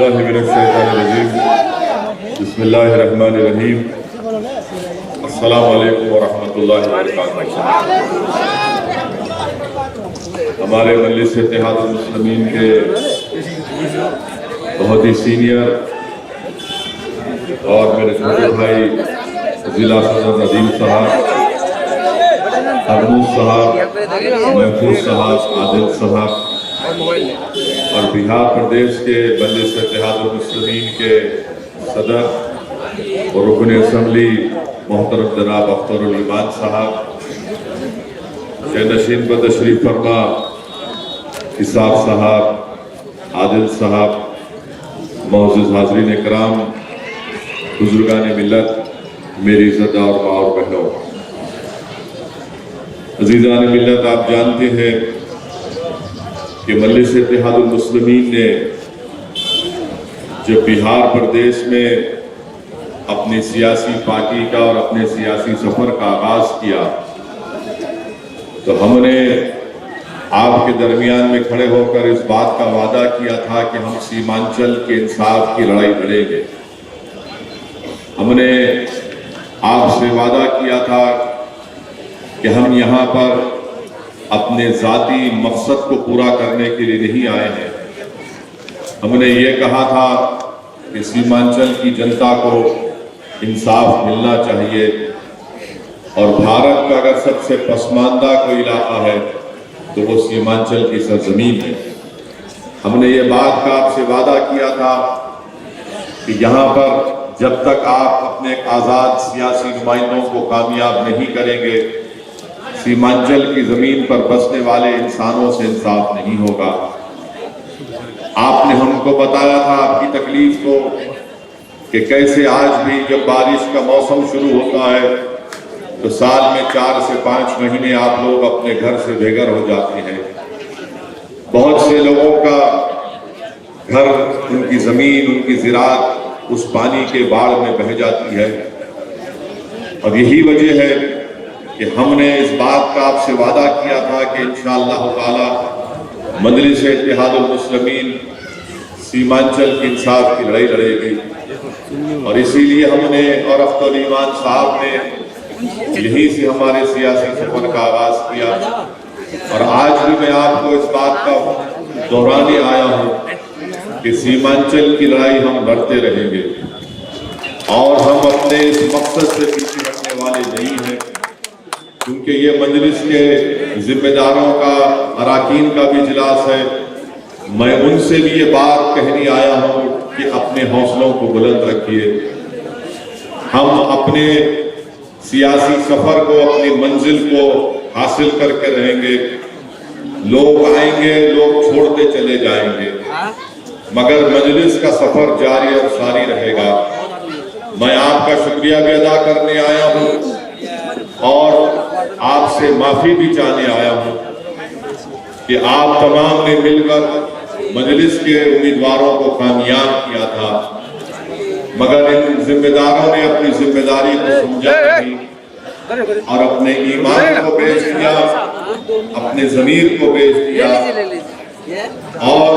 باللہ من الشیطان الرجیم بسم اللہ الرحمن الرحیم السلام علیکم ورحمۃ اللہ وبرکاتہ۔ ہمارے مجلس اتحاد المسلمین کے بہت ہی سینئر اور میرے چھوٹے بھائی ضلع صدر ندیم صاحب، حرموز صاحب، محفوظ صاحب، عادل صاحب اور بہار پردیش کے مجلس اتحاد المسلمین کے صدر اور رکن اسمبلی محترم جناب اختر الایمان صاحب، نشین پر تشریف فرما اسحاق صاحب، عادل صاحب، معزز حاضرین اکرام، بزرگان ملت، میری عزت اور ماں اور بہنوں، عزیزان ملت، آپ جانتے ہیں کہ مجلس اتحاد المسلمین نے جب بہار پردیش میں اپنی سیاسی پارٹی کا اور اپنے سیاسی سفر کا آغاز کیا تو ہم نے آپ کے درمیان میں کھڑے ہو کر اس بات کا وعدہ کیا تھا کہ ہم سیمانچل کے انصاف کی لڑائی لڑیں گے۔ ہم نے آپ سے وعدہ کیا تھا کہ ہم یہاں پر اپنے ذاتی مقصد کو پورا کرنے کے لیے نہیں آئے ہیں۔ ہم نے یہ کہا تھا کہ سیمانچل کی جنتا کو انصاف ملنا چاہیے اور بھارت کا اگر سب سے پسماندہ کوئی علاقہ ہے تو وہ سیمانچل کی سرزمین ہے۔ ہم نے یہ بات کا آپ سے وعدہ کیا تھا کہ یہاں پر جب تک آپ اپنے آزاد سیاسی نمائندوں کو کامیاب نہیں کریں گے، سیمانچل کی زمین پر بسنے والے انسانوں سے انصاف نہیں ہوگا۔ آپ نے ہم کو بتایا تھا آپ کی تکلیف کو کہ کیسے آج بھی جب بارش کا موسم شروع ہوتا ہے تو سال میں 4 سے 5 مہینے آپ لوگ اپنے گھر سے بے گھر ہو جاتے ہیں۔ بہت سے لوگوں کا گھر، ان کی زمین، ان کی زراعت اس پانی کے باڑھ میں بہہ جاتی ہے، اور یہی وجہ ہے کہ ہم نے اس بات کا آپ سے وعدہ کیا تھا کہ انشاءاللہ تعالی مجلس اتحاد المسلمین سیمانچل کی انصاف کی لڑائی لڑے گی، اور اسی لیے ہم نے اور اختر الایمان صاحب نے یہیں سے ہمارے سیاسی سفر کا آغاز کیا، اور آج بھی میں آپ کو اس بات کا دہرانے آیا ہوں کہ سیمانچل کی لڑائی ہم لڑتے رہیں گے، اور ہم اپنے اس مقصد سے پیچھے ہٹنے والے نہیں ہیں، کیونکہ یہ مجلس کے ذمہ داروں کا، اراکین کا بھی اجلاس ہے۔ میں ان سے بھی یہ بات کہنے آیا ہوں کہ اپنے حوصلوں کو بلند رکھیے۔ ہم اپنے سیاسی سفر کو، اپنی منزل کو حاصل کر کے رہیں گے۔ لوگ آئیں گے، لوگ چھوڑتے چلے جائیں گے، مگر مجلس کا سفر جاری اور ساری رہے گا۔ میں آپ کا شکریہ بھی ادا کرنے آیا ہوں اور آپ سے معافی بھی چاہنے آیا ہوں کہ آپ تمام نے مل کر مجلس کے امیدواروں کو کامیاب کیا تھا، مگر ان ذمہ داروں نے اپنی ذمہ داری کو سمجھا نہیں اور اپنے ایمان کو بیچ دیا، اپنے ضمیر کو بیچ دیا، اور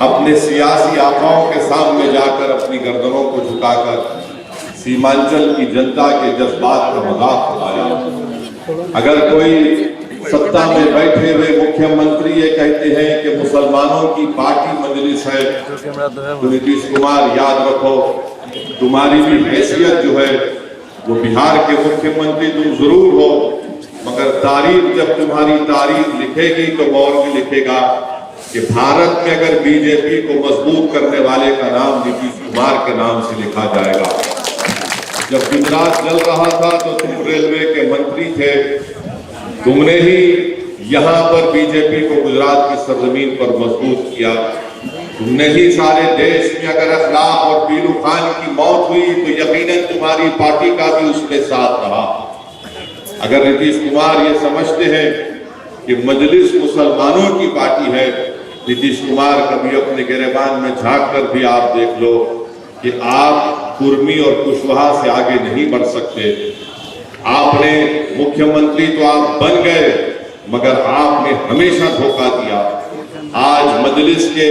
اپنے سیاسی آقاؤں کے سامنے جا کر اپنی گردنوں کو جھکا کر سیمانچل کی جنتا کے جذبات کا مذاق اڑایا۔ اگر کوئی سطح میں بیٹھے ہوئے مکھیہ منتری یہ کہتے ہیں کہ مسلمانوں کی پارٹی مجلس ہے تو نتیش کمار یاد رکھو، تمہاری بھی حیثیت جو ہے وہ بہار کے مکھیہ منتری تم ضرور ہو، مگر تاریخ جب تمہاری تاریخ لکھے گی تو اور بھی لکھے گا کہ بھارت میں اگر بی جے پی کو مضبوط کرنے والے کا نام نتیش کمار کے نام سے لکھا جائے گا۔ جب گجرات جل رہا تھا تو تم ریلوے کے منتری تھے، تم نے ہی یہاں پر بی جے پی کو گجرات کی سرزمین پر مضبوط کیا، تم نے ہی سارے دیش میں اگر اخلاق اور پیلو خان کی موت ہوئی تو یقیناً تمہاری پارٹی کا بھی اس کے ساتھ رہا۔ اگر نتیش کمار یہ سمجھتے ہیں کہ مجلس مسلمانوں کی پارٹی ہے، نتیش کمار کبھی اپنے گریبان میں جھانک کر بھی آپ دیکھ لو کہ آپ کرمی اور کشواہا سے آگے نہیں بڑھ سکتے۔ آپ نے مکھیہ منتری تو آپ بن گئے، مگر آپ نے ہمیشہ دھوکہ دیا۔ آج مجلس کے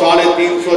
350,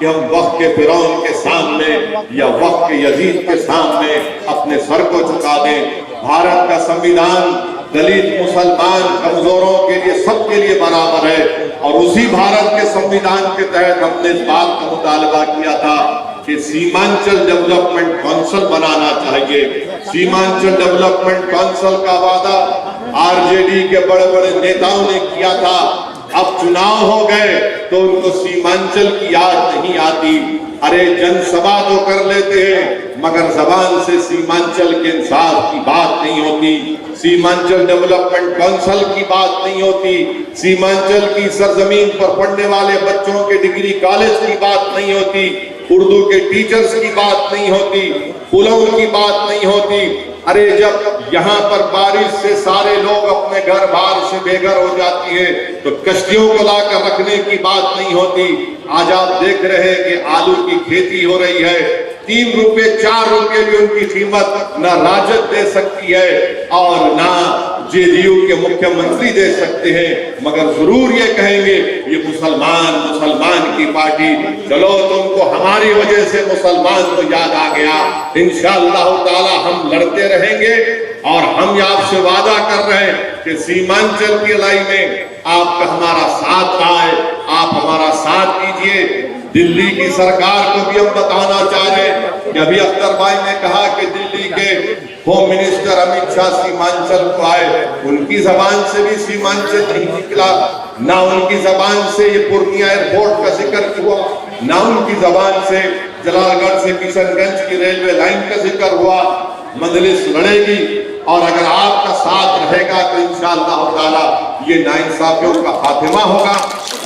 کہ ہم وقت کے فرعون کے سامنے یا وقت کے یزید کے سامنے اپنے سر کو جھکا دیں۔ بھارت کا سنویدھان دلت، مسلمان، کمزوروں کے لیے، سب کے لیے برابر ہے، اور اسی بھارت کے سنویدھان کے تحت ہم نے اس بات کا مطالبہ کیا تھا کہ سیمانچل ڈیولپمنٹ کونسل بنانا چاہیے۔ سیمانچل ڈیولپمنٹ کونسل کا وعدہ آر جے ڈی کے بڑے بڑے نیتاؤں نے کیا تھا، اب چناؤ ہو گئے تو ان کو سیمانچل کی یاد نہیں آتی۔ ارے جن سبھا تو کر لیتے ہیں مگر زبان سے سیمانچل کے انصاف کی بات نہیں ہوتی، سیمانچل ڈیولپمنٹ کونسل کی بات نہیں ہوتی، سیمانچل کی سرزمین پر پڑھنے والے بچوں کے ڈگری کالج کی بات نہیں ہوتی، اردو کے ٹیچرز کی بات نہیں ہوتی، پلوں کی بات نہیں ہوتی۔ ارے جب یہاں پر بارش سے سارے لوگ اپنے گھر بار سے بے گھر ہو جاتی ہے تو کشتیوں کو لا کر رکھنے کی بات نہیں ہوتی۔ آج آپ دیکھ رہے ہیں کہ آلو کی کھیتی ہو رہی ہے، 3 روپے 4 روپے بھی ان کی قیمت نہ راجد دے سکتی ہے اور نہ جے ڈی یو کے مکھیہ منتری دے سکتے ہیں، مگر ضرور یہ کہیں گے یہ مسلمان کی پارٹی، چلو تم کو ہماری وجہ سے مسلمان کو یاد آ گیا۔ انشاءاللہ تعالی ہم لڑتے رہیں گے، اور ہم آپ سے وعدہ کر رہے ہیں کہ سیمانچل کی لڑائی میں آپ کا ہمارا ساتھ رہا ہے، آپ ہمارا ساتھ دیجئے۔ دلی کی سرکار کو بھی ہم بتانا چاہ رہے ہیں کہ ابھی اختر بھائی نے کہا کہ دلی کے ہوم منسٹر امت شاہ سیمانچل کو آئے، ان کی زبان سے بھی سیمانچل نہیں نکلا، نہ ان کی زبان سے یہ پورنیہ ایئرپورٹ کا ذکر ہوا، نہ ان کی زبان سے جلال گڑھ سے کشن گنج کی ریلوے لائن کا ذکر ہوا۔ مجلس لڑے گی، اور اگر آپ کا ساتھ رہے گا تو انشاءاللہ تعالی یہ ناانصافیوں کا خاتمہ ہوگا۔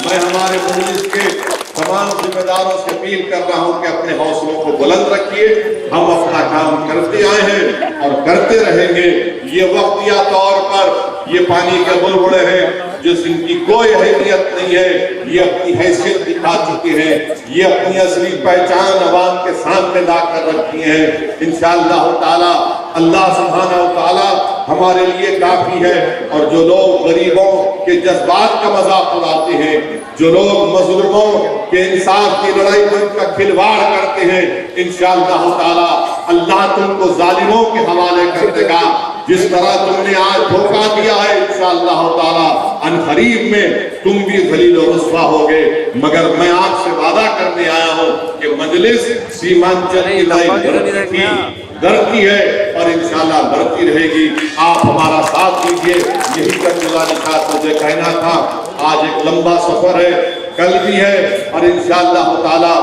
میں ہمارے مجلس کے تمام ذمہ داروں سے اپیل کر رہا ہوں کہ اپنے حوصلوں کو بلند رکھیے، ہم اپنا کام کرتے آئے ہیں اور کرتے رہیں گے۔ یہ وقتیہ طور پر یہ پانی کے بلبلے ہیں جس ان کی کوئی اہمیت نہیں ہے، یہ اپنی حیثیت دکھا چکے ہیں، یہ اپنی اصلی پہچان عوام کے سامنے لا کر رکھی ہیں۔ انشاءاللہ تعالی اللہ سبحانہ وتعالی ہمارے لیے کافی ہے، اور جو لوگ غریبوں کے جذبات کا مذاق اڑاتے ہیں، جو لوگ مظلوموں کے انصاف کی لڑائی میں ان کا کھلواڑ کرتے ہیں، انشاءاللہ تعالی اللہ تم کو ظالموں کے حوالے کر دے گا۔ جس طرح تم نے آج دھوکہ دیا ہے، انشاءاللہ تعالی عنقریب میں تم بھی ذلیل و رسوا ہوگے۔ مگر میں آپ سے وعدہ کرنے آیا ہوں کہ مجلس سیمانچل کی لڑائی لڑتی ہے اور انشاءاللہ لڑتی رہے گی۔ آپ ہمارا ساتھ دیجئے، یہی کا گزارش مجھے کہنا تھا۔ آج ایک لمبا سفر ہے، کل بھی ہے، اور انشاءاللہ تعالی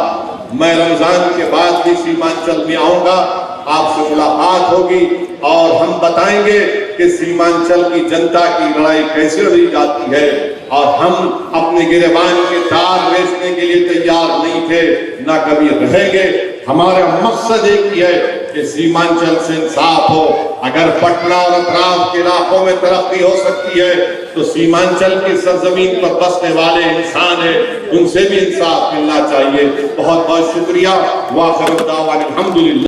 میں رمضان کے بعد بھی سیمانچل میں آؤں گا، آپ سے ملاقات ہوگی اور ہم بتائیں گے کہ سیمانچل کی جنتا کی لڑائی کیسے لڑی جاتی ہے، اور ہم اپنے گریبان کے تار بیچنے کے لیے تیار نہیں تھے، نہ کبھی رہیں گے۔ ہمارا مقصد ایک ہی ہے کہ سیمانچل سے انصاف ہو۔ اگر پٹنہ اور اطراف کے علاقوں میں ترقی ہو سکتی ہے تو سیمانچل کی سرزمین پر بسنے والے انسان ہیں، ان سے بھی انصاف ملنا چاہیے۔ بہت بہت شکریہ۔ وآخر دعوانا الحمدللہ۔